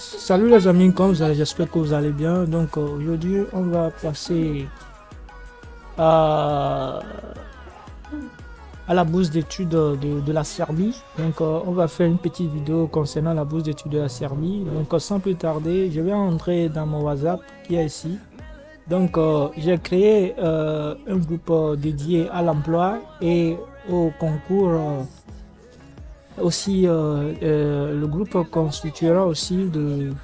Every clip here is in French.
Salut les amis, comme vous allez, j'espère que vous allez bien. Donc aujourd'hui on va passer à, à la bourse d'études de la Serbie. Donc on va faire une petite vidéo concernant la bourse d'études de la Serbie. Donc sans plus tarder, je vais entrer dans mon WhatsApp qui est ici. Donc j'ai créé un groupe dédié à l'emploi et au concours. Aussi le groupe constituera aussi de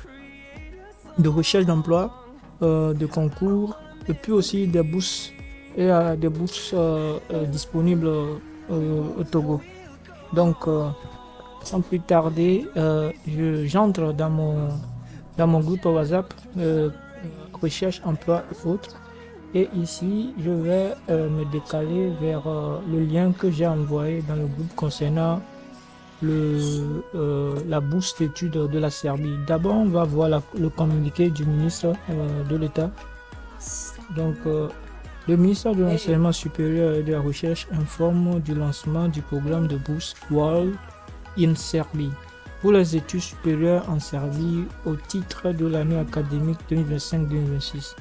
recherche d'emploi, de concours, et puis aussi des bourses et des bourses disponibles au Togo. Donc sans plus tarder, j'entre dans mon groupe WhatsApp recherche emploi et autres, et ici je vais me décaler vers le lien que j'ai envoyé dans le groupe concernant la bourse d'études de la Serbie. D'abord on va voir le communiqué du ministre de l'État. Donc le ministère de l'enseignement supérieur et de la recherche informe du lancement du programme de bourse World in Serbie pour les études supérieures en Serbie au titre de l'année académique 2025-2026.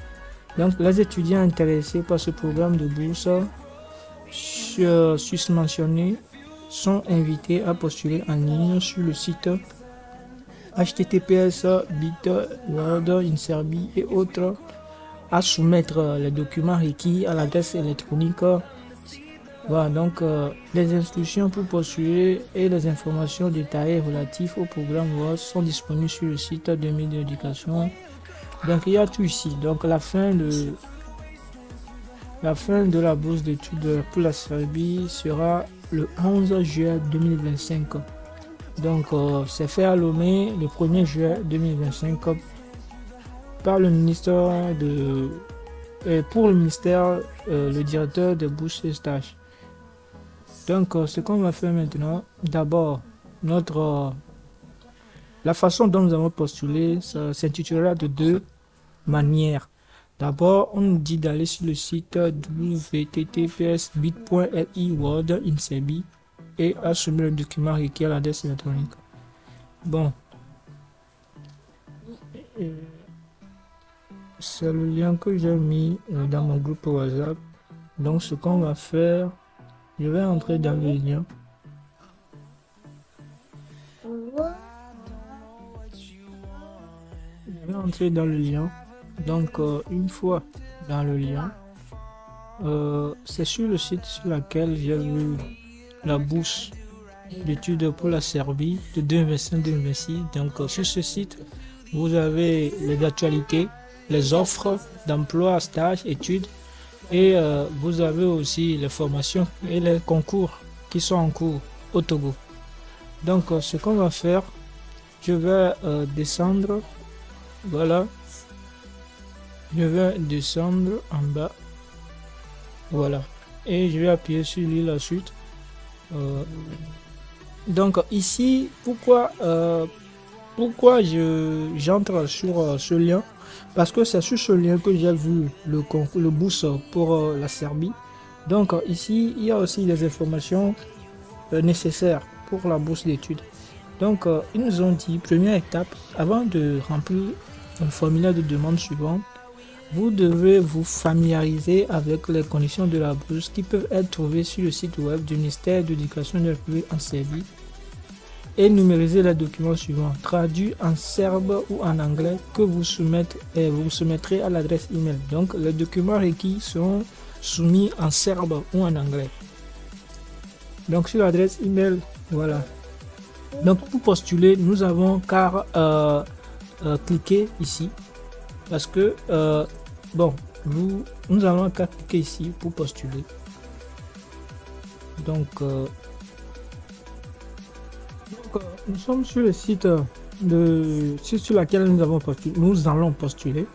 Donc les étudiants intéressés par ce programme de bourse susmentionnés sont invités à postuler en ligne sur le site https World in Serbie et autres, à soumettre les documents requis à l'adresse électronique. Voilà, donc les instructions pour postuler et les informations détaillées relatives au programme World sont disponibles sur le site de l'éducation. Donc il y a tout ici. Donc la fin de la bourse d'études pour la Serbie sera le 11 juillet 2025. Donc c'est fait à Lomé le 1er juillet 2025 par le ministère pour le ministère, le directeur de bourses et stages. Donc ce qu'on va faire maintenant, d'abord la façon dont nous avons postulé, ça s'intitulera de deux manières. D'abord, on nous dit d'aller sur le site www.bit.ly World in Serbie et à soumettre le document requis à l'adresse électronique. Bon, c'est le lien que j'ai mis dans mon groupe WhatsApp. Donc, ce qu'on va faire, je vais entrer dans le lien. Je vais entrer dans le lien. Donc une fois dans le lien, c'est sur le site sur lequel j'ai vu la bourse d'études pour la Serbie de 2025-2026. Donc sur ce site, vous avez les actualités, les offres d'emploi, stages, études, et vous avez aussi les formations et les concours qui sont en cours au Togo. Donc ce qu'on va faire, je vais descendre, voilà. Je vais descendre en bas, voilà, et je vais appuyer sur lire la suite. Donc ici, pourquoi j'entre sur ce lien? Parce que c'est sur ce lien que j'ai vu le bourse pour la Serbie. Donc ici, il y a aussi des informations nécessaires pour la bourse d'études. Donc ils nous ont dit, première étape, avant de remplir un formulaire de demande suivante, vous devez vous familiariser avec les conditions de la bourse qui peuvent être trouvées sur le site web du ministère de l'Éducation de la République en Serbie et numériser les documents suivants, traduits en serbe ou en anglais, que vous soumettrez à l'adresse email. Donc les documents requis seront soumis en serbe ou en anglais. Donc sur l'adresse email, voilà. Donc pour postuler, nous avons qu'à cliquer ici. Parce que, bon, nous allons cliquer ici pour postuler. Donc nous sommes sur le site sur lequel nous allons postuler.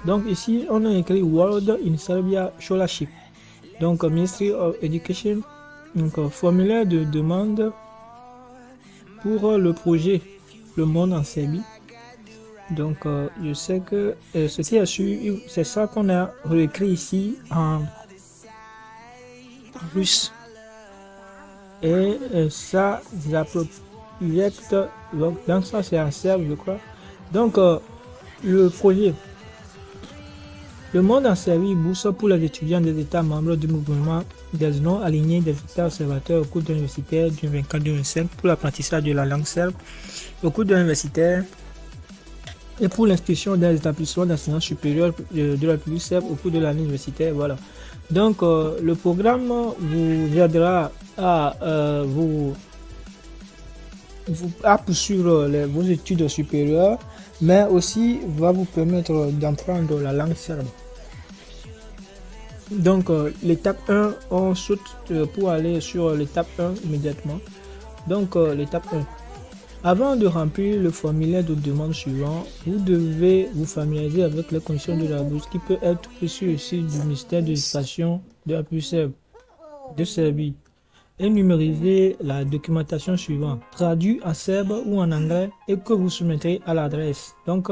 Donc ici, on a écrit World in Serbia Scholarship. Donc Ministry of Education. Donc formulaire de demande pour le projet Le Monde en Serbie. Donc je sais que ce qui a su, c'est ça qu'on a réécrit ici en russe, et ça, donc ça c'est en serbe, je crois. Donc, le projet. Le monde en Serbie bourse pour les étudiants des États membres du mouvement des non alignés des États observateurs au cours de l'universitaire du 24-25 pour l'apprentissage de la langue serbe au cours de l'universitaire et pour l'inscription dans les établissements d'enseignement supérieur de la République serbe au cours de l'année universitaire. Voilà. Donc, le programme vous aidera à poursuivre vos études supérieures, mais aussi va vous permettre d'apprendre la langue serbe. Donc, l'étape 1, on saute pour aller sur l'étape 1 immédiatement. Donc, l'étape 1. Avant de remplir le formulaire de demande suivant, vous devez vous familiariser avec les conditions de la bourse qui peut être trouvée sur le site du ministère de l'Éducation de la République serbe de Serbie. Et numériser la documentation suivante, traduit en serbe ou en anglais et que vous soumettrez à l'adresse. Donc,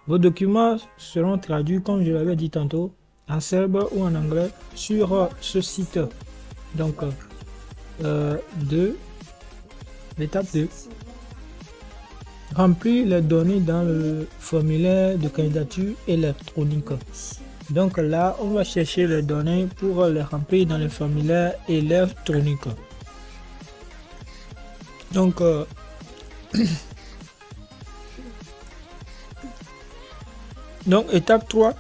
vos documents seront traduits, comme je l'avais dit tantôt, en serbe ou en anglais sur ce site. Donc, l'étape 2. Remplir les données dans le formulaire de candidature électronique. Donc là, on va chercher les données pour les remplir dans le formulaire électronique. Donc, étape 3.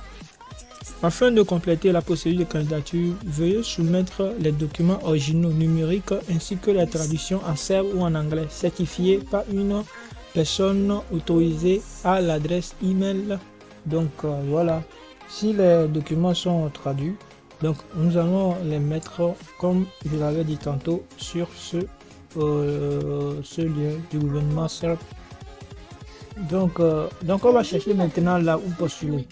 Afin de compléter la procédure de candidature, veuillez soumettre les documents originaux numériques ainsi que la traduction en serbe ou en anglais certifiés par une personne autorisée à l'adresse email. Donc voilà, si les documents sont traduits, donc nous allons les mettre comme je l'avais dit tantôt sur ce lien du gouvernement serbe. Donc on va chercher maintenant là où postuler.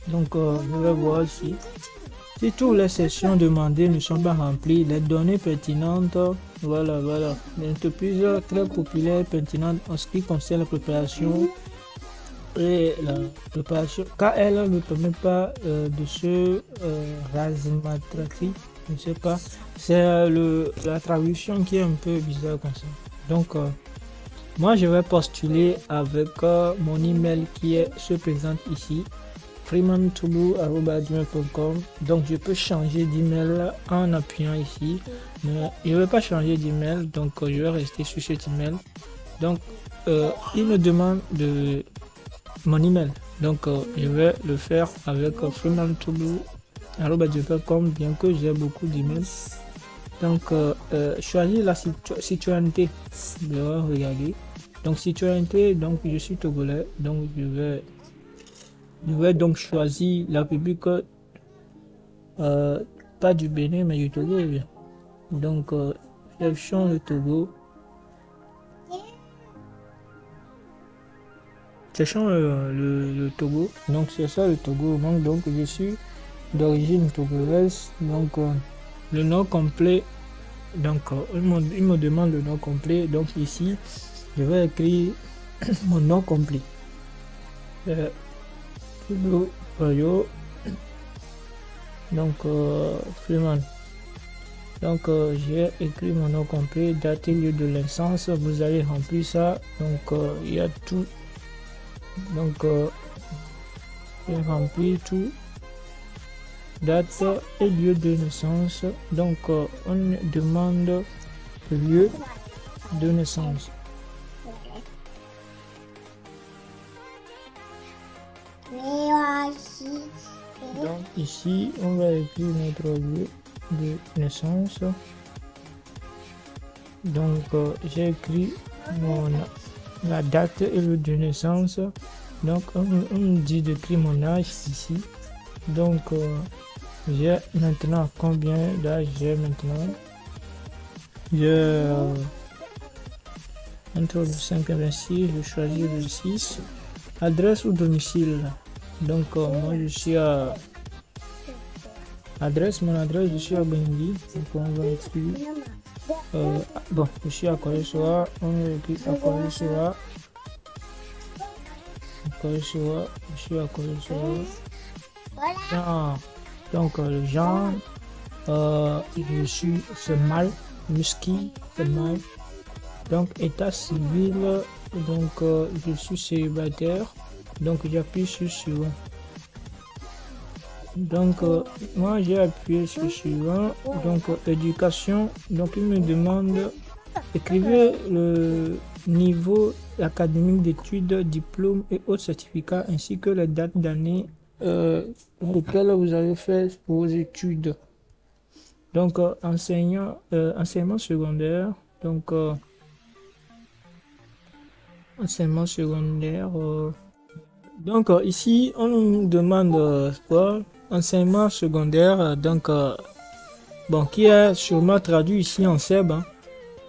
Donc je vais voir ici. Si toutes les sections demandées ne sont pas remplies, les données pertinentes, voilà, les entreprises très populaires pertinentes en ce qui concerne la préparation et la préparation, car elle ne permet pas de se razimatraquer, je ne sais pas, c'est la traduction qui est un peu bizarre comme ça. Donc moi je vais postuler avec mon email qui se présente ici, freemantoulou@gmail.com. Donc je peux changer d'email en appuyant ici, mais je ne vais pas changer d'email, donc je vais rester sur cet email. Donc il me demande de mon email, donc je vais le faire avec freemantoulou@gmail.com, bien que j'ai beaucoup d'emails. Donc choisir la citoyenneté, je vais regarder. Donc citoyenneté, donc je suis togolais, donc je vais donc choisir la République, pas du Bénin mais du Togo. Donc sélection le Togo. Sélection le Togo. Donc c'est ça le Togo. Donc je suis d'origine togolaise. Donc le nom complet. Donc il me demande le nom complet. Donc ici je vais écrire mon nom complet. Donc Freeman. Donc j'ai écrit mon nom complet, date et lieu de naissance. Vous allez remplir ça. Donc il y a tout. Donc j'ai rempli tout, date et lieu de naissance. Donc on demande le lieu de naissance. Donc ici on va écrire notre lieu de naissance. Donc j'ai écrit la date et le lieu de naissance. Donc on me dit d'écrire mon âge ici. Donc j'ai maintenant combien d'âge j'ai maintenant? J'ai entre le 5 et 26, je choisis le 6. Adresse ou domicile. Donc moi je suis à adresse, mon adresse je suis à Bangui. Donc on va écrire bon, je suis à Koresoa, on va écrire à Koresoa. Je suis à Koresoa. Genre, donc le genre je suis, c'est mâle, musky, c'est mâle. Donc état civil, Donc je suis célibataire, donc j'appuie sur suivant. Donc moi j'ai appuyé sur suivant. Donc éducation, donc il me demande écrivez le niveau académique d'études, diplôme et autres certificats ainsi que les dates d'année auxquelles vous avez fait vos études. Donc enseignement secondaire, donc enseignement secondaire. Donc ici on nous demande quoi? Enseignement secondaire, donc bon, qui est sûrement traduit ici en serbe, hein.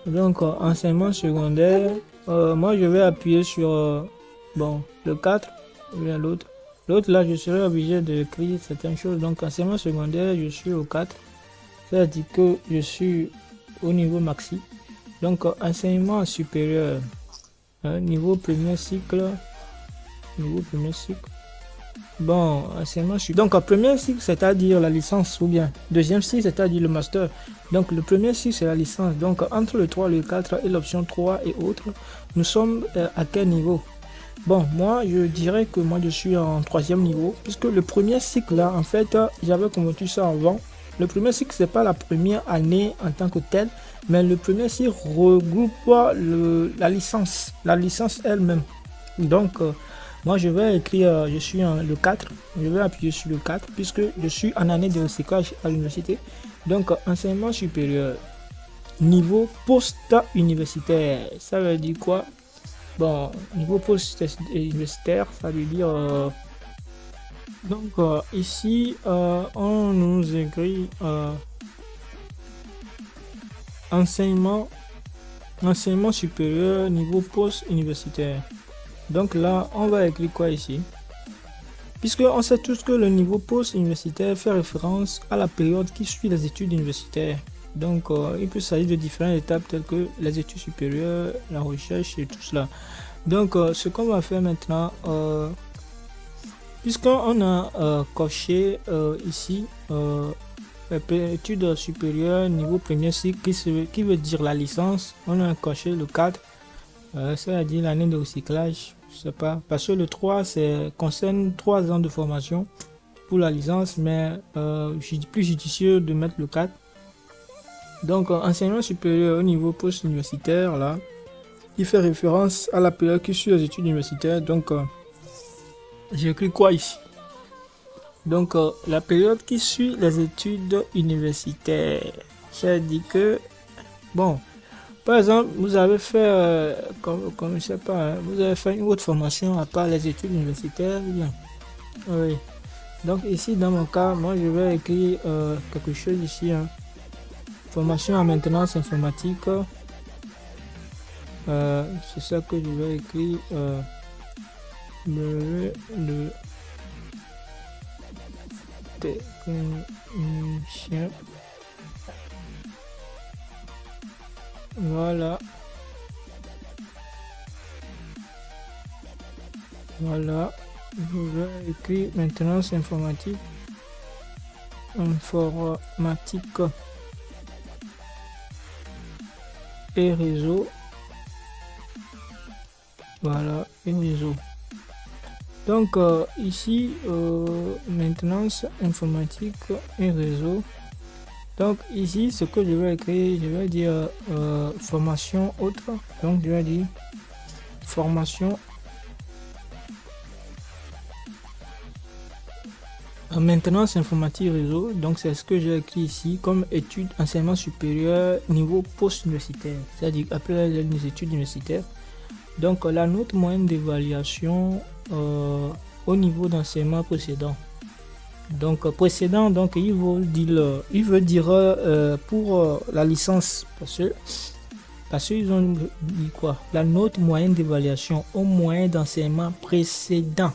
Donc enseignement secondaire, moi je vais appuyer sur bon, le 4 ou bien l'autre. L'autre là, je serai obligé d'écrire certaines choses. Donc enseignement secondaire, je suis au 4. C'est-à-dire que je suis au niveau maxi. Donc enseignement supérieur, niveau premier cycle. Niveau premier cycle. Bon, enseignement supérieur. Donc premier cycle, c'est-à-dire la licence, ou bien deuxième cycle, c'est-à-dire le master. Donc le premier cycle, c'est la licence. Donc entre le 3, le 4 et l'option 3 et autres, nous sommes à quel niveau? Bon, moi je dirais que moi je suis en troisième niveau, puisque le premier cycle là, en fait, j'avais convaincu ça avant. Le premier cycle, c'est pas la première année en tant que telle, mais le premier cycle regroupe la licence elle-même. Donc moi je vais écrire, je suis en le 4, je vais appuyer sur le 4 puisque je suis en année de recyclage à l'université. Donc enseignement supérieur, niveau post-universitaire, ça veut dire quoi? Bon, niveau post-universitaire, ça veut dire donc ici on nous écrit enseignement supérieur niveau post-universitaire. Donc là, on va écrire quoi ici? Puisque on sait tous que le niveau post-universitaire fait référence à la période qui suit les études universitaires. Donc il peut s'agir de différentes étapes telles que les études supérieures, la recherche et tout cela. Donc ce qu'on va faire maintenant, puisqu'on a coché ici études supérieures niveau premier cycle qui veut dire la licence, on a coché le 4. C'est-à-dire l'année de recyclage, je sais pas, parce que le 3 concerne 3 ans de formation pour la licence, mais plus judicieux de mettre le 4. Donc enseignement supérieur au niveau post-universitaire, là, il fait référence à la période qui suit les études universitaires. Donc j'ai écrit quoi ici? Donc la période qui suit les études universitaires, c'est-à-dire que bon, par exemple, vous avez fait, comme je sais pas, hein, vous avez fait une autre formation à part les études universitaires, bien. Oui. Donc ici, dans mon cas, moi je vais écrire quelque chose ici, hein. Formation en maintenance informatique. C'est ça que je vais écrire. Le technicien. Voilà. Voilà. Je vais écrire maintenance informatique. Et réseau. Voilà, et réseau. Donc ici, maintenance informatique et réseau. Donc ici, ce que je vais écrire, je vais dire formation autre. Donc je vais dire formation maintenance informatique réseau. Donc c'est ce que j'ai écrit ici comme études enseignement supérieur niveau post-universitaire, c'est-à-dire après les études universitaires. Donc la note moyenne d'évaluation au niveau d'enseignement précédent. Donc précédent, donc il veut dire pour la licence, parce qu'ils ont dit quoi? La note moyenne d'évaluation au moyen d'enseignement précédent.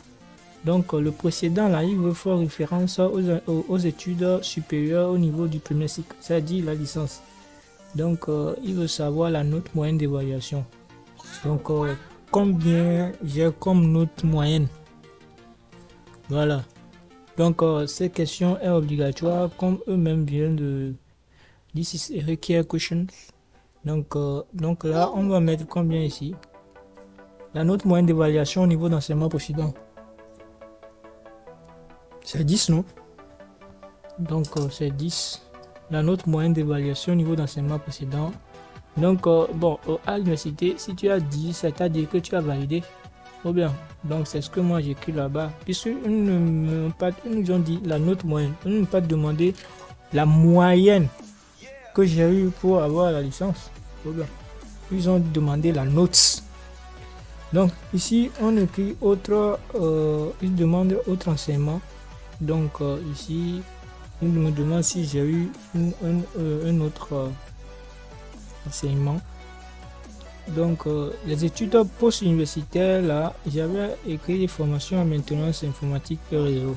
Donc le précédent là, il veut faire référence aux études supérieures au niveau du premier cycle, c'est-à-dire la licence. Donc il veut savoir la note moyenne d'évaluation. Donc combien j'ai comme note moyenne. Voilà. Donc cette question est obligatoire comme eux-mêmes viennent de this is a required question. Donc là on va mettre combien ici? La note moyenne d'évaluation au niveau d'enseignement précédent. C'est 10, non? Donc, c'est 10. La note moyenne d'évaluation au niveau d'enseignement précédent. Donc, bon, à l'université, si tu as 10, c'est-à-dire que tu as validé. Ou bien, donc c'est ce que moi j'écris là-bas. Puisqu'ils nous ont dit la note moyenne. Ils n'ont pas demandé la moyenne que j'ai eu pour avoir la licence. Ou bien, ils ont demandé la note. Donc, ici, on écrit autre, ils demandent autre enseignement. Donc, ici, ils me demandent si j'ai eu un autre enseignement. Donc, les études post-universitaires, là, j'avais écrit des formations en maintenance informatique et réseau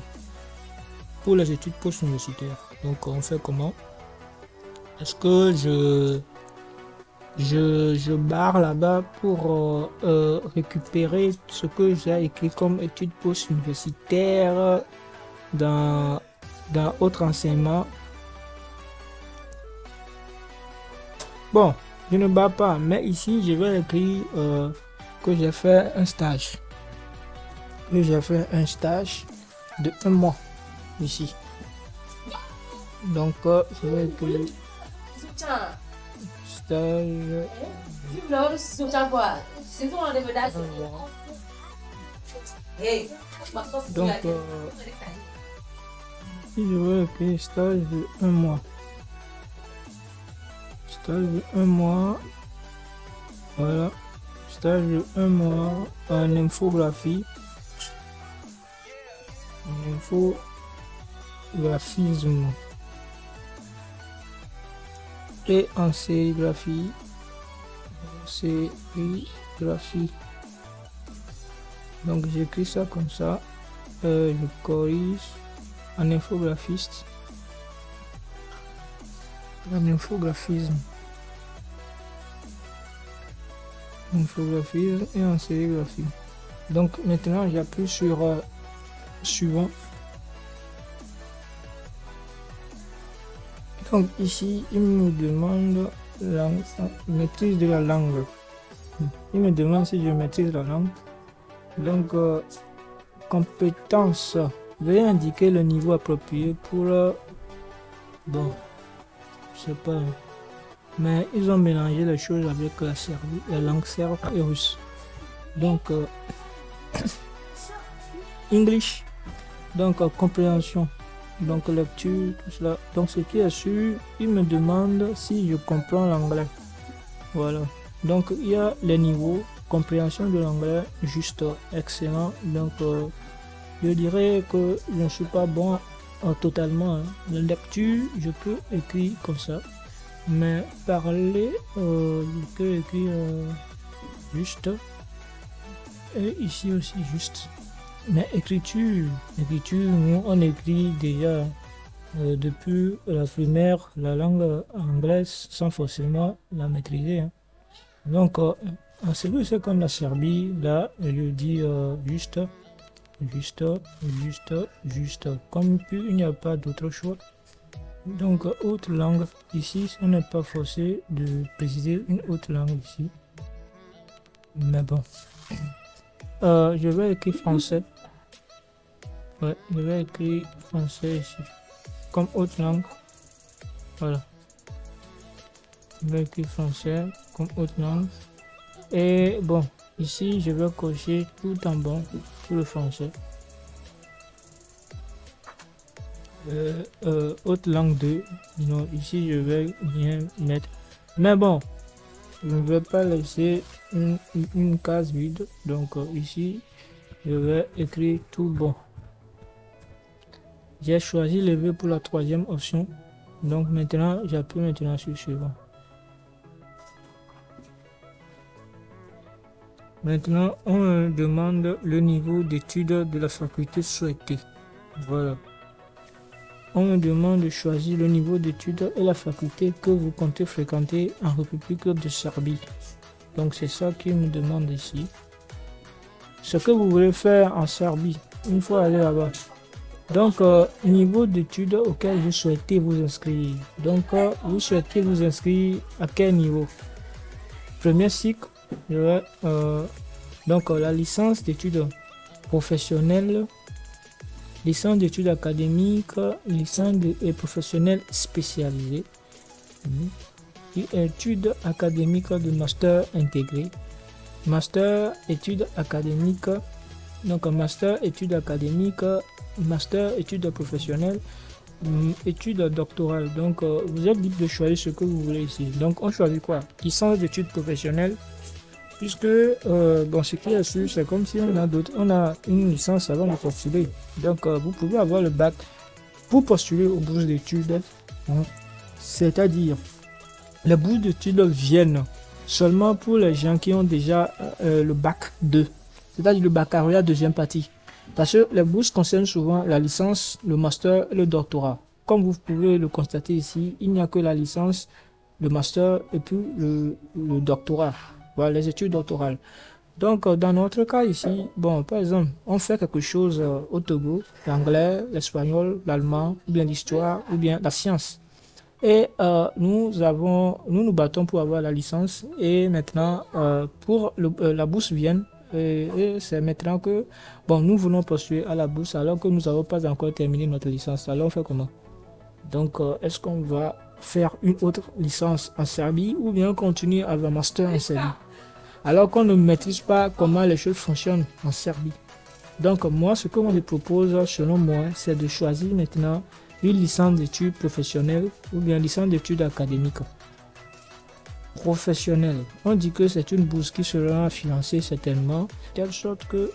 pour les études post-universitaires. Donc, on fait comment? Est-ce que je barre là-bas pour récupérer ce que j'ai écrit comme études post-universitaires dans autre enseignement? Bon, je ne barre pas, mais ici je vais écrire que j'ai fait un stage. Que j'ai fait un stage de 1 mois ici. Donc je vais écrire stage. Donc si je vais écrire stage de 1 mois. Stage de 1 mois. Voilà. Stage de 1 mois en infographie. En infographisme. Et en sérigraphie. Sérigraphie. Donc j'écris ça comme ça. Je corrige. En infographiste. En infographisme. Infographisme et en sérigraphie. Donc maintenant j'appuie sur suivant. Donc ici il me demande la maîtrise de la langue. Il me demande si je maîtrise la langue. Donc compétences. Veuillez indiquer le niveau approprié pour bon, je sais pas, mais ils ont mélangé les choses avec la Serbie, la langue serbe et russe. Donc English, donc compréhension, donc lecture, tout cela. Donc ce qui est sûr, il me demande si je comprends l'anglais. Voilà. Donc il y a les niveaux, compréhension de l'anglais, juste excellent. Donc je dirais que je ne suis pas bon totalement. La lecture, je peux écrire comme ça. Mais parler, je peux écrire juste. Et ici aussi juste. Mais écriture, nous on écrit déjà depuis la primaire la langue anglaise sans forcément la maîtriser. Hein. Donc, en Serbie, c'est comme la Serbie, là, je dis juste. Comme il n'y a pas d'autre choix. Donc, autre langue, ici, on n'est pas forcé de préciser une autre langue ici. Mais bon. Je vais écrire français. Ouais, je vais écrire français ici. Comme autre langue. Voilà. Je vais écrire français comme autre langue. Et bon, ici, je vais cocher tout en bas pour le français. Autre langue 2. Non, ici, je vais bien mettre. Mais bon, je ne vais pas laisser une case vide. Donc, ici, je vais écrire tout bon. J'ai choisi le V pour la 3e option. Donc, maintenant, j'appuie maintenant sur suivant. Maintenant, on me demande le niveau d'études de la faculté souhaitée. Voilà. On me demande de choisir le niveau d'études et la faculté que vous comptez fréquenter en République de Serbie. Donc, c'est ça qu'il me demande ici. Ce que vous voulez faire en Serbie, une fois aller là-bas. Donc, niveau d'études auquel vous souhaitez vous inscrire. Donc, vous souhaitez vous inscrire à quel niveau? Premier cycle. Je vais Donc la licence d'études professionnelles, licence d'études académiques, licence et professionnelle spécialisée, études académiques de master intégré, master études académiques, donc master études académiques, master études professionnelles, études doctorales. Donc vous êtes libre de choisir ce que vous voulez ici. Donc on choisit quoi? Licence d'études professionnelles, puisque bon, ce qui est sûr, c'est comme si on a une licence avant de postuler. Donc vous pouvez avoir le bac pour postuler aux bourses d'études, c'est-à-dire les bourses d'études viennent seulement pour les gens qui ont déjà le bac 2, c'est-à-dire le baccalauréat deuxième partie. Parce que les bourses concernent souvent la licence, le master et le doctorat. Comme vous pouvez le constater ici, il n'y a que la licence, le master et puis le doctorat. Voilà, les études doctorales. Donc, dans notre cas ici, bon, par exemple, on fait quelque chose au Togo, l'anglais, l'espagnol, l'allemand, ou bien l'histoire, ou bien la science. Et nous nous battons pour avoir la licence. Et maintenant, pour la bourse vient. Et c'est maintenant que, bon, nous voulons postuler à la bourse alors que nous n'avons pas encore terminé notre licence. Alors on fait comment? Donc, est-ce qu'on va faire une autre licence en Serbie ou bien continuer avec un master en Serbie? Alors qu'on ne maîtrise pas comment les choses fonctionnent en Serbie. Donc, moi, ce que je propose, selon moi, c'est de choisir maintenant une licence d'études professionnelles ou bien licence d'études académiques. Professionnelle. On dit que c'est une bourse qui sera financée certainement, de telle sorte que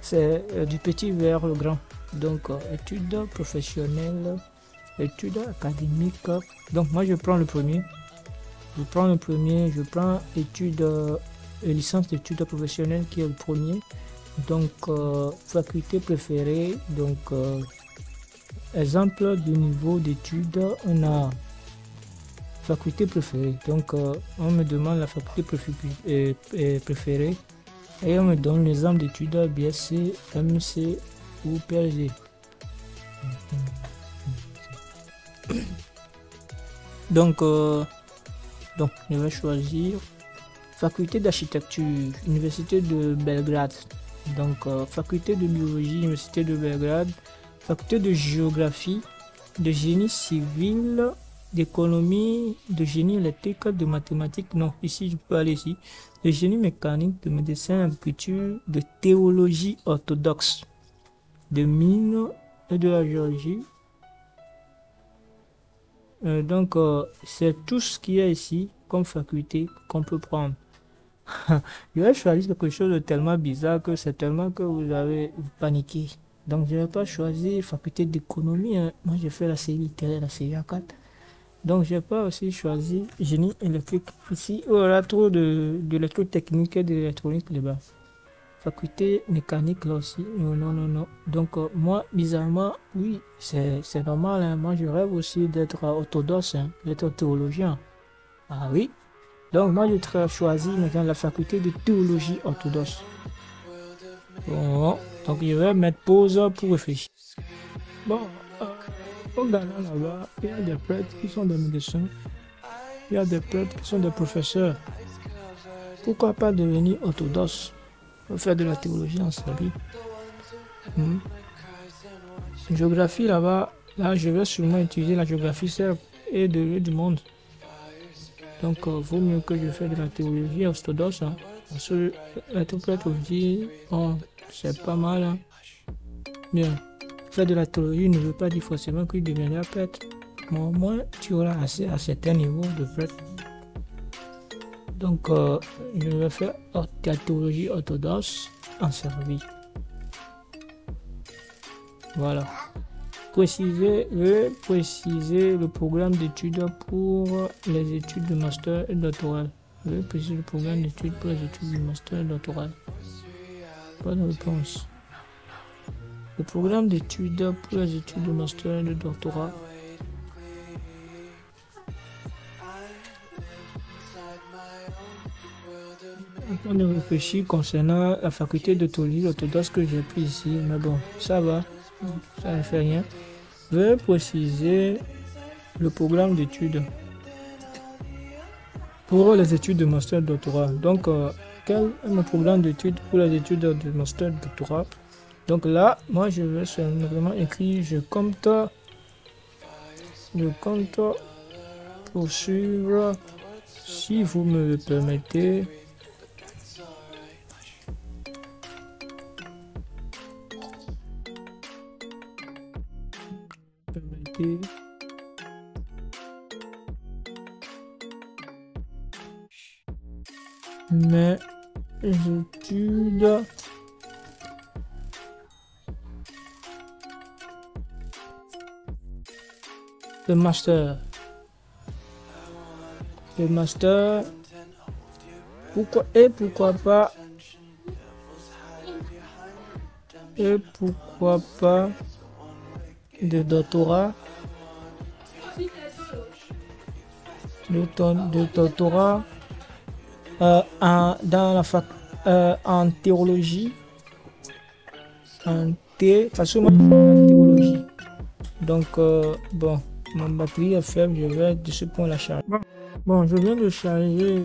c'est du petit vers le grand. Donc, études professionnelles, études académiques. Donc, moi, je prends le premier. Je prends études, licence d'études professionnelles qui est le premier. Donc, faculté préférée. Donc, exemple du niveau d'études, on a faculté préférée. Donc, on me demande la faculté préférée et on me donne l'exemple d'études BSc, MC ou PLG. Donc, je vais choisir faculté d'architecture, Université de Belgrade. Donc, faculté de biologie, Université de Belgrade. Faculté de géographie, de génie civil, d'économie, de génie électrique, de mathématiques. Non, ici, je peux aller ici. De génie mécanique, de médecine, d'agriculture, de théologie orthodoxe, de mines et de la géologie. Donc, c'est tout ce qu'il y a ici comme faculté qu'on peut prendre. Je vais choisir quelque chose de tellement bizarre que c'est tellement que vous avez paniqué. Donc, je ne vais pas choisir faculté d'économie. Hein. Moi, j'ai fait la série littéraire, la série A4. Donc, je n'ai pas aussi choisi génie électrique. Ici, il y aura trop d'électrotechnique et d'électronique là-bas. Faculté mécanique là aussi. Non. Donc, moi, bizarrement, oui, c'est normal. Hein. Moi, je rêve aussi d'être orthodoxe, hein, d'être théologien. Ah oui. Donc, moi, je choisis maintenant la faculté de théologie orthodoxe. Bon, donc je vais mettre pause pour réfléchir. Bon, au Ghana là-bas, il y a des prêtres qui sont des médecins, il y a des prêtres qui sont des professeurs. Pourquoi pas devenir orthodoxe, faire de la théologie en Serbie? Géographie là-bas, là je vais sûrement utiliser la géographie serbe et du monde. Donc, vaut mieux que je fasse de la théologie orthodoxe. Hein. Parce que être prêtre aussi, bon, c'est pas mal. Hein. Bien, faire de la théologie ne veut pas dire forcément que tu deviendras prêtre. Mais au moins, tu auras assez à certains niveaux de prêtre. Donc, je vais faire la théologie orthodoxe en Serbie. Voilà. Préciser le programme d'études pour les études de master et doctoral. Je vais préciser le programme d'études pour les études de master et doctoral. Pas de réponse. Le programme d'études pour les études de master et de doctorat. On a réfléchi concernant la faculté de théologie orthodoxe que j'ai pris ici, mais bon, ça va, ça ne fait rien. Je vais préciser le programme d'études pour les études de master et doctorat. Donc, quel est mon programme d'études pour les études de master doctorat. Donc là, moi je vais simplement écrire je compte poursuivre si vous me le permettez. Mes études de master. Le master. Pourquoi pas de doctorat. De doctorat dans la fac en théologie. En théologie. Donc bon, mon batterie est faible, je vais de ce point la charger. Bon, je viens de charger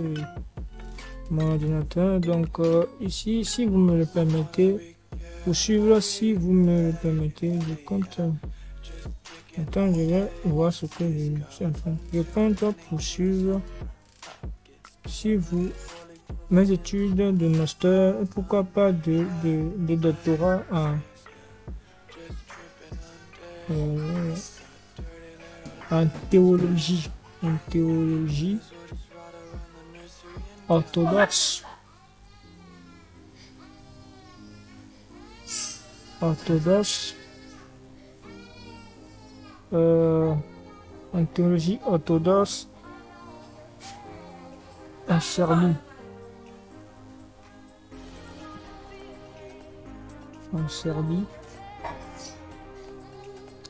mon ordinateur. Donc ici, si vous me le permettez, pour suivre, si vous me le permettez, je compte. Attends, je vais voir ce que je suis en train. Je compte poursuivre si vous mes études de master et pourquoi pas de doctorat en théologie. En théologie orthodoxe. En théologie orthodoxe en Serbie.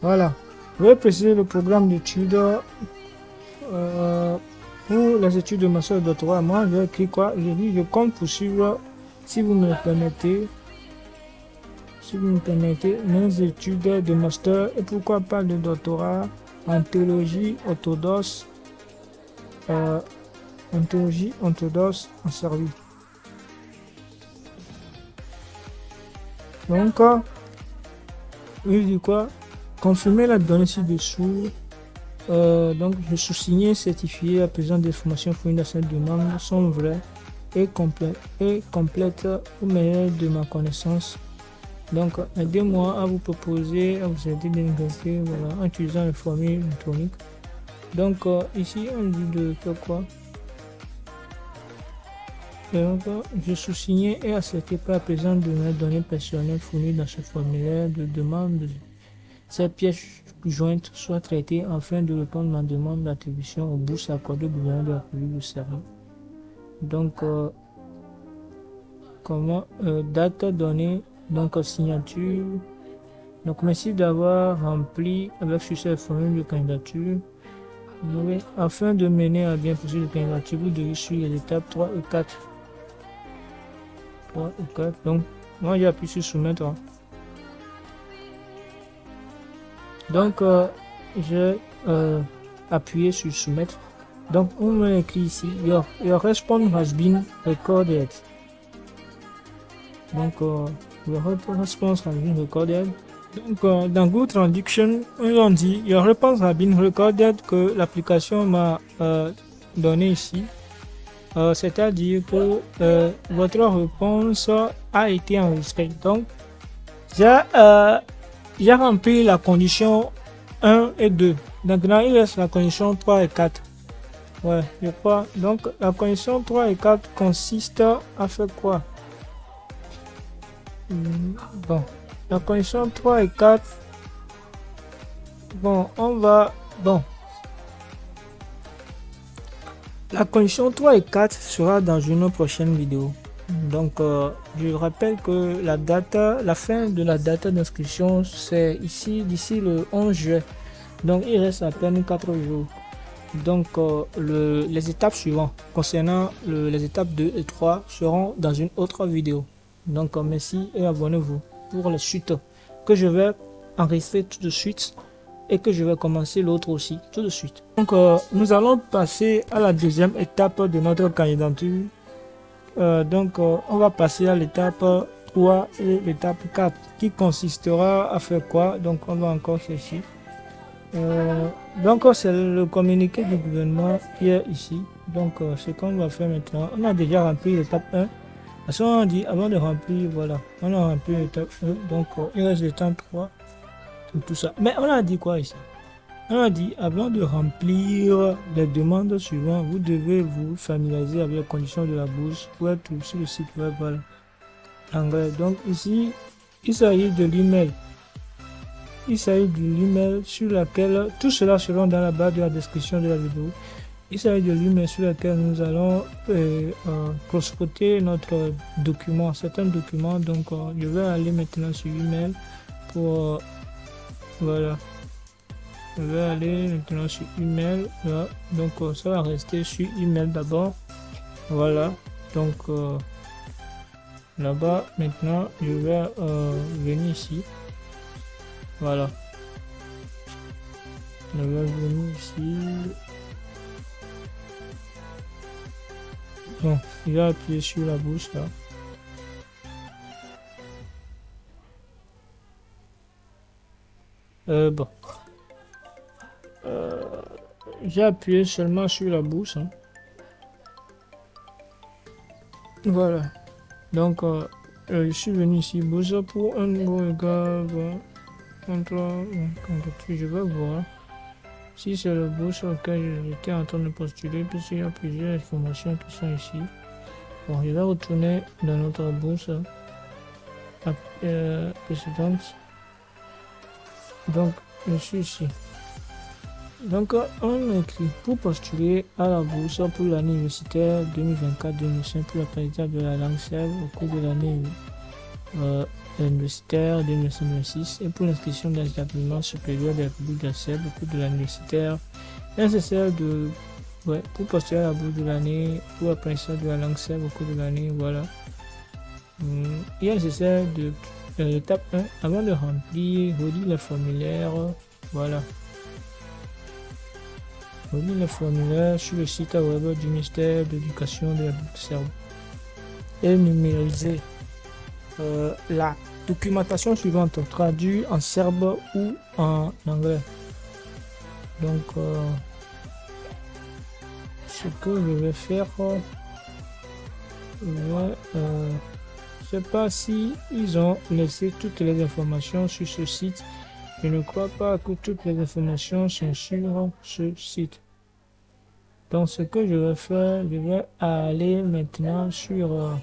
Voilà. Je vais préciser le programme d'études pour les études de master et doctorat. Moi, j'ai écrit quoi? J'ai dit je compte poursuivre, si vous me le permettez. Si vous me permettez, mes études de master et pourquoi pas de doctorat en théologie orthodoxe, en Serbie. Donc, je dis quoi? Confirmer la donnée ci-dessous. Donc, je sous-signe certifié à présent des informations fournies dans cette demande sont vraies et complètes au meilleur de ma connaissance. Donc, aidez-moi à vous proposer, à vous aider d'ingresser, voilà, en utilisant le formulaire électronique. Donc, ici, on dit de faire quoi? Donc, je sous-signe et accepté par la présence de mes données personnelles fournies dans ce formulaire de demande. Ces pièces jointes soient traitées afin de répondre à ma demande d'attribution aux bourses accordées au gouvernement de la République de Serbie. Donc, comment date donnée, donc signature. Donc, merci d'avoir rempli avec succès le formulaire de candidature. Oui, afin de mener à bien processus de candidature, vous devez suivre les étapes 3 et 4. 3 et 4. Donc, moi j'ai appuyé sur soumettre. Donc, j'ai appuyé sur soumettre. Donc, on m'a écrit ici your response has been recorded. Donc, your response has been recorded. Donc, dans Good Traduction, on dit your response has been recorded, que l'application m'a donné ici. C'est-à-dire que votre réponse a été enregistrée. Donc, j'ai rempli la condition 1 et 2. Maintenant, il reste la condition 3 et 4. Ouais, je crois. Donc, la condition 3 et 4 consiste à faire quoi? Bon, la condition 3 et 4. Bon, on va... Bon. La condition 3 et 4 sera dans une prochaine vidéo. Donc, je rappelle que la fin de la date d'inscription, c'est ici, d'ici le 11 juillet. Donc, il reste à peine 4 jours. Donc, les étapes suivantes concernant les étapes 2 et 3 seront dans une autre vidéo. Donc, merci et abonnez-vous pour la suite que je vais enregistrer tout de suite et que je vais commencer l'autre aussi tout de suite. Donc, nous allons passer à la deuxième étape de notre candidature. on va passer à l'étape 3 et l'étape 4 qui consistera à faire quoi? Donc, on va encore chercher. Donc, c'est le communiqué du gouvernement qui est ici. Donc, ce qu'on va faire maintenant, on a déjà rempli l'étape 1. À ce moment, on dit avant de remplir, voilà, on a rempli l'étape 1. Donc, il reste l'étape 3 pour tout ça. Mais on a dit quoi ici? On a dit avant de remplir les demandes suivantes, vous devez vous familiariser avec les conditions de la bourse pour être sur le site web, voilà, anglais. Donc, ici, il s'agit de l'email. Il s'agit de l'email sur laquelle tout cela sera dans la barre de la description de la vidéo. Il s'agit de l'email sur laquelle nous allons prospecter notre document, certains documents. Donc, je vais aller maintenant sur email pour voilà. Je vais aller maintenant sur email. Là. Donc, ça va rester sur email d'abord. Voilà. Donc, là-bas, maintenant, je vais venir ici. Voilà. Je vais venir ici. Bon, je vais appuyer sur la bouche là. Bon. J'ai appuyé seulement sur la bouche. Hein. Voilà. Donc, je suis venu ici. Bourse pour un nouveau gars. Je vais voir si c'est le bourse auquel j'étais en train de postuler, puisqu'il y a plusieurs informations qui sont ici. Bon, je vais retourner dans notre bourse précédente. Donc, je suis ici. Donc, on écrit pour postuler à la bourse pour l'année universitaire 2024-2025 pour l'apprentissage de la langue serbe au cours de l'année universitaire 2026 et pour l'inscription dans l'établissement supérieur de la République de la Serbie au cours de l'année universitaire nécessaire de pour postuler à la bourse de l'année pour l'apprentissage de la langue serbe au cours de l'année. Voilà. Il est nécessaire de l'étape 1 avant de remplir, relire le formulaire. Voilà. Relire le formulaire sur le site web du ministère de l'Éducation de la République de Serbie et numériser la documentation suivante traduite en serbe ou en anglais. Donc, ce que je vais faire, je sais pas si ils ont laissé toutes les informations sur ce site. Je ne crois pas que toutes les informations sont sur ce site. Donc, ce que je vais faire, je vais aller maintenant sur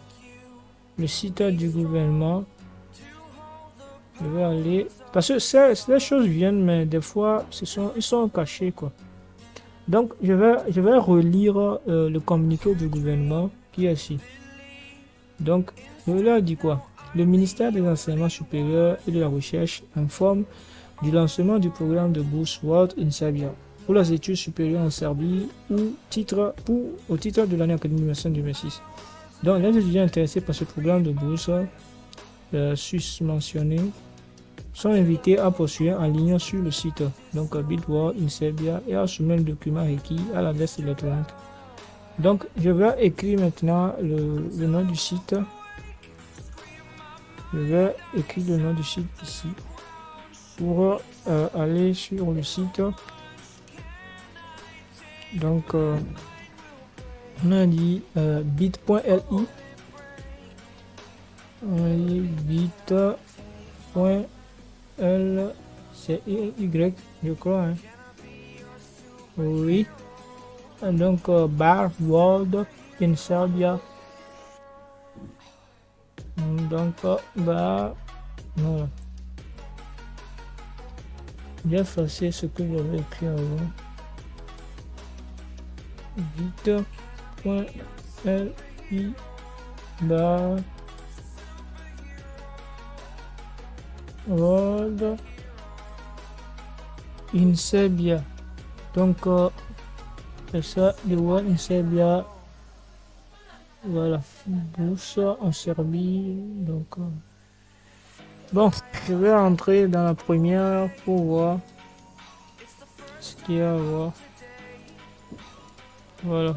le site du gouvernement. Je vais aller parce que les choses viennent, mais des fois ils sont cachés quoi. Donc je vais relire le communiqué du gouvernement qui est ici. Donc je leur dis quoi? Le ministère des enseignements supérieurs et de la recherche informe du lancement du programme de bourse souhaitent in Serbia pour les études supérieures en Serbie ou au titre de l'année académique 2026. Donc les étudiants intéressés par ce programme de bourse susmentionnés sont invités à postuler en ligne sur le site donc Bitworld in Serbia et à soumettre le document requis à l'adresse électronique. Donc je vais écrire maintenant le nom du site. Je vais écrire le nom du site ici pour aller sur le site. Donc on a dit bit.li. Bit.l c'est Y je crois hein. Oui. Donc bar world in Serbia. Donc bar non. J'ai effacé ce que j'avais écrit avant. Bit.li bar world in Serbia. Donc c'est ça, le world in Serbia. Voilà, bourse en Serbie. Donc bon, je vais entrer dans la première pour voir ce qu'il y a à voir. Voilà,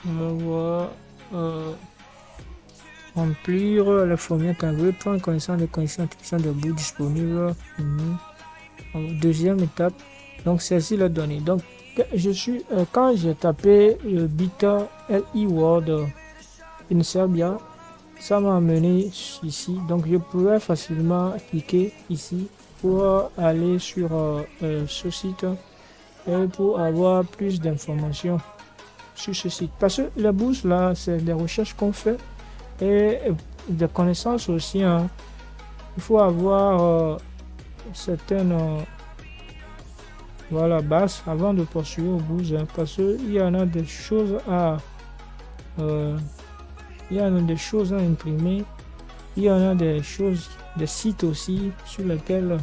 on va voir remplir le formulaire candidature, prendre connaissance des conditions d'attribution des bourses disponibles. Deuxième étape, donc celle-ci la donnée. Donc je suis quand j'ai tapé le vitae Word in Serbia, ça m'a amené ici. Donc je pourrais facilement cliquer ici pour aller sur ce site et pour avoir plus d'informations sur ce site. Parce que la bourse là, c'est des recherches qu'on fait et des connaissances aussi. Hein. Il faut avoir certaines voilà, bases avant de poursuivre aux bourses, hein, parce qu'il y en a des choses à imprimer. Il y en a des choses, des sites aussi sur lesquels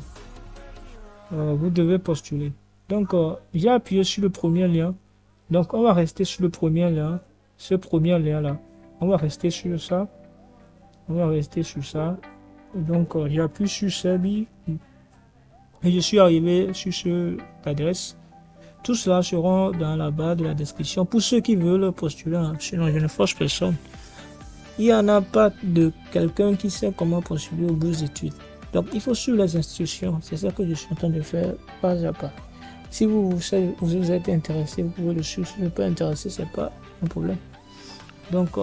vous devez postuler. Donc j'ai appuyé sur le premier lien. Donc on va rester sur le premier lien, ce premier lien là. On va rester sur ça. Donc j'appuie sur Serbie et je suis arrivé sur cette adresse. Tout cela seront dans la barre de la description pour ceux qui veulent postuler. Hein. Sinon je ne force personne. Il n'y en a pas de quelqu'un qui sait comment postuler aux bourses d'études. Donc il faut suivre les instructions. C'est ça que je suis en train de faire pas à pas. Si vous êtes intéressé, vous pouvez le suivre. Si vous n'êtes pas intéressé, c'est pas un problème. Donc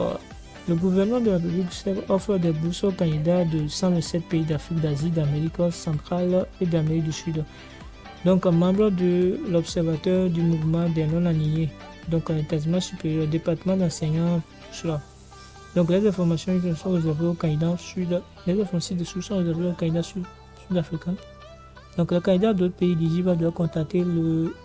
le gouvernement de la République du Serbie offre des bourses aux candidats de 107 pays d'Afrique, d'Asie, d'Amérique centrale et d'Amérique du Sud. Donc, membre de l'Observateur du mouvement des non-alignés, donc un établissement supérieur, département d'enseignants, cela. Donc, les informations sont réservées aux candidats sud. Les informations ci-dessous sont réservées aux candidats sud-africains. Donc, les candidats d'autres pays éligibles doivent contacter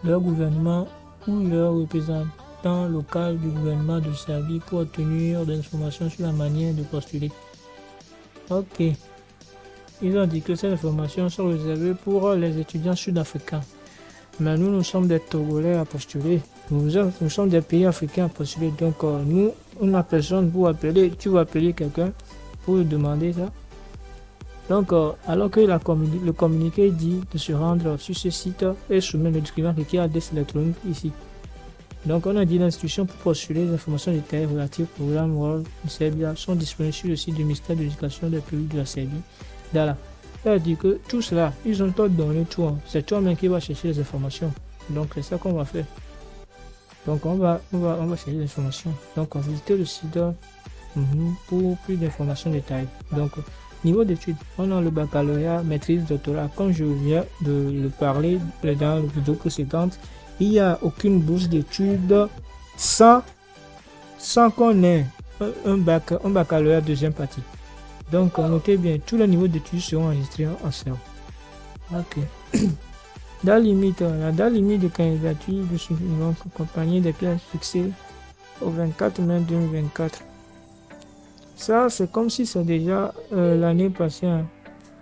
leur gouvernement ou leur représentant local du gouvernement de Serbie pour obtenir des informations sur la manière de postuler. Ok. Ils ont dit que ces informations sont réservées pour les étudiants sud-africains. Mais nous sommes des Togolais à postuler. Nous sommes des pays africains à postuler. Donc, nous, on n'a personne pour appeler. Tu vas appeler quelqu'un pour lui demander ça. Donc, alors que le communiqué dit de se rendre sur ce site et soumettre le document qui a adresse électronique ici. Donc, on a dit l'instruction pour postuler les informations détaillées relatives au programme World in Serbia sont disponibles sur le site du ministère de l'Éducation des pays de la Serbie. Voilà. Ça veut dire que tout cela, ils ont tout donné tout. Hein. C'est toi-même qui va chercher les informations. Donc, c'est ça qu'on va faire. Donc, on va chercher les informations. Donc, on va visiter le site pour plus d'informations détaillées. Donc, niveau d'études, on a le baccalauréat, maîtrise, doctorat. Comme je viens de le parler dans la vidéo précédente, il n'y a aucune bourse d'études sans qu'on ait un baccalauréat deuxième partie. Donc, notez bien, tous les niveaux d'études seront enregistrés en Serbie. Ok. Date limite, la date limite de candidature de suivants accompagné des pièces fixées au 24 mai 2024. Ça, c'est comme si c'est déjà l'année passée. Hein.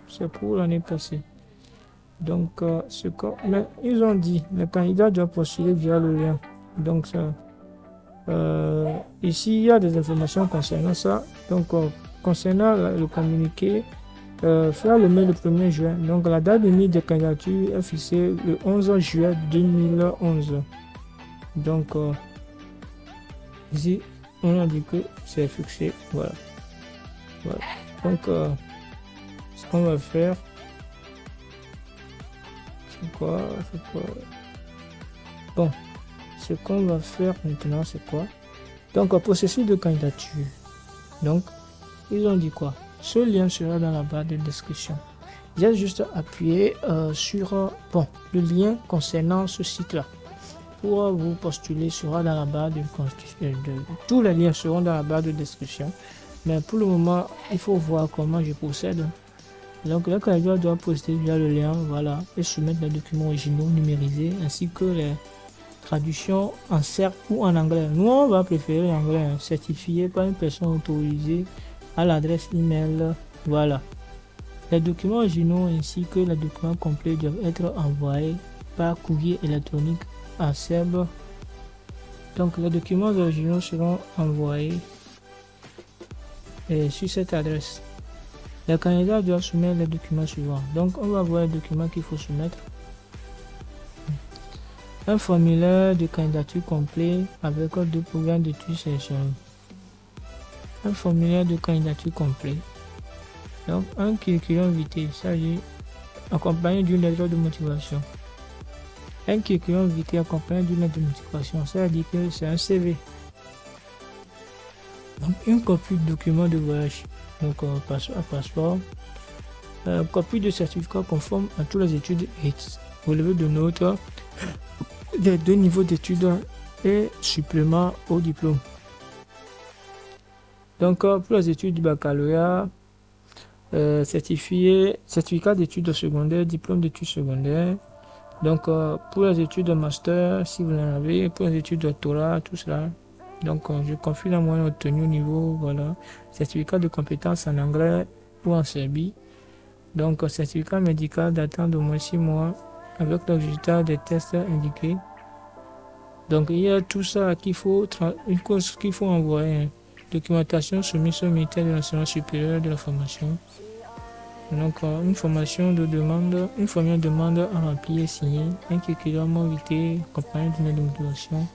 C'est pour l'année passée. Donc, mais ils ont dit, les candidats doivent postuler via le lien. Donc, ça, ici, il y a des informations concernant ça. Donc, concernant le communiqué, faire le mail le 1er juin. Donc, la date limite de candidature est fixée le 11 juillet 2011. Donc, ici, on a dit que c'est fixé. Voilà. Donc, ce qu'on va faire, c'est quoi? Bon, ce qu'on va faire maintenant, c'est quoi? Donc, processus de candidature. Donc, ils ont dit quoi? Ce lien sera dans la barre de description. J'ai juste appuyé sur le lien concernant ce site-là. Pour vous postuler sera dans la barre de tous les liens seront dans la barre de description. Mais pour le moment, il faut voir comment je procède. Donc, le candidat doit poster via le lien, voilà, et soumettre les documents originaux numérisés ainsi que les traductions en serbe ou en anglais. Nous, on va préférer l'anglais, certifié par une personne autorisée à l'adresse email. Voilà. Les documents originaux ainsi que les documents complets doivent être envoyés par courrier électronique en serbe. Donc, les documents originaux seront envoyés sur cette adresse. Les candidats doivent soumettre les documents suivants. Donc, on va voir les documents qu'il faut soumettre. Un formulaire de candidature complet avec 2 programmes d'études sélectionnés. un formulaire de candidature complet. Donc un curriculum vitae, ça dit accompagné d'une lettre de motivation. Un curriculum vitae accompagné d'une lettre de motivation, ça dit que c'est un CV. Donc une copie de document de voyage, donc passeport, copie de certificat conforme à toutes les études et relevé de notes des 2 niveaux d'études et supplément au diplôme. Donc pour les études du baccalauréat, certificat d'études secondaires, diplôme d'études secondaires. Donc pour les études de master, si vous en avez, pour les études de doctorat, tout cela. Donc je confie la moyenne obtenue au niveau, voilà, certificat de compétences en anglais ou en Serbie. Donc certificat médical datant d'au moins 6 mois avec le résultat des tests indiqués. Donc il y a tout ça qu'il faut, une chose qu'il faut envoyer. Documentation soumise au ministère de l'enseignement supérieur de la formation. Donc une formation de demande, une formulaire de demande à remplir et signer, un curriculum vitae accompagné d'une lettre de motivation.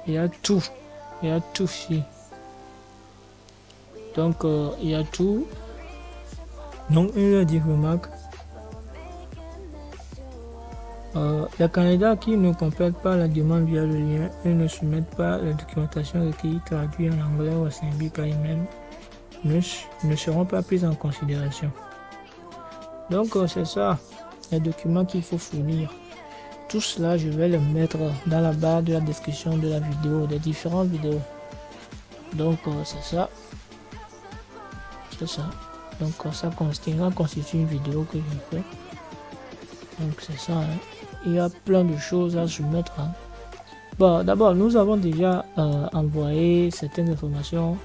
Il y a tout ici. Donc il y a tout. Donc une petite remarque. Les candidats qui ne complètent pas la demande via le lien et ne soumettent pas la documentation recueillie traduite en anglais ou en Serbie par email ne seront pas pris en considération. Donc c'est ça, les documents qu'il faut fournir. Tout cela, je vais le mettre dans la barre de la description de la vidéo, des différentes vidéos. Donc c'est ça. Donc ça constitue une vidéo que je fais. Donc c'est ça. Hein. Il y a plein de choses à soumettre. Hein. Bon, d'abord, nous avons déjà envoyé certaines informations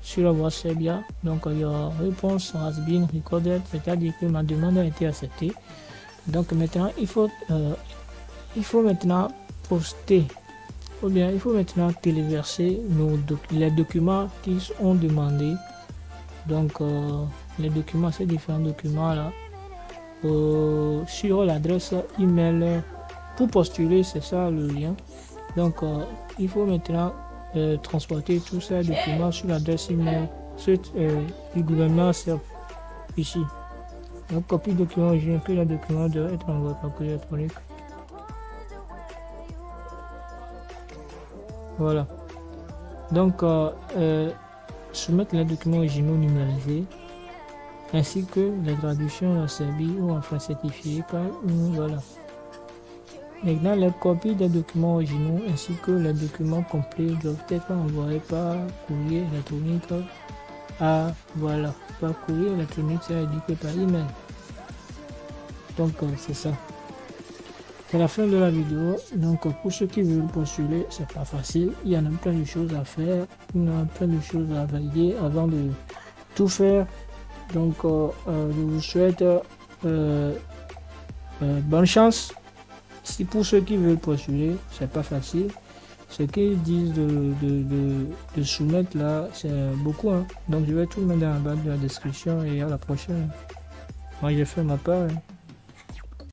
sur la voie Serbia. Donc, your response has been recorded, c'est-à-dire que ma demande a été acceptée. Donc, maintenant, il faut maintenant poster, ou bien il faut maintenant téléverser les documents qui sont demandés. Donc, les documents, ces différents documents-là, sur l'adresse email pour postuler, c'est ça le lien. Donc il faut maintenant transporter tous ces documents sur l'adresse email du gouvernement serbe ici. Donc copie de document original, puis le document doit être envoyé par courrier électronique. Voilà. Donc soumettre les documents originaux numérisés ainsi que les traductions en Serbie ou en français certifiés par voilà. Maintenant, les copies des documents originaux ainsi que les documents complets doivent être envoyés par courrier électronique à voilà, par courrier électronique, c'est indiqué par email. Donc c'est ça. C'est la fin de la vidéo. Donc pour ceux qui veulent postuler, c'est pas facile. Il y en a plein de choses à faire, il y en a plein de choses à valider avant de tout faire. Donc je vous souhaite bonne chance. Si pour ceux qui veulent postuler, c'est pas facile. Ce qu'ils disent de soumettre là, c'est beaucoup. Hein. Donc je vais tout mettre dans la barre de la description et à la prochaine. Moi j'ai fait ma part. Hein.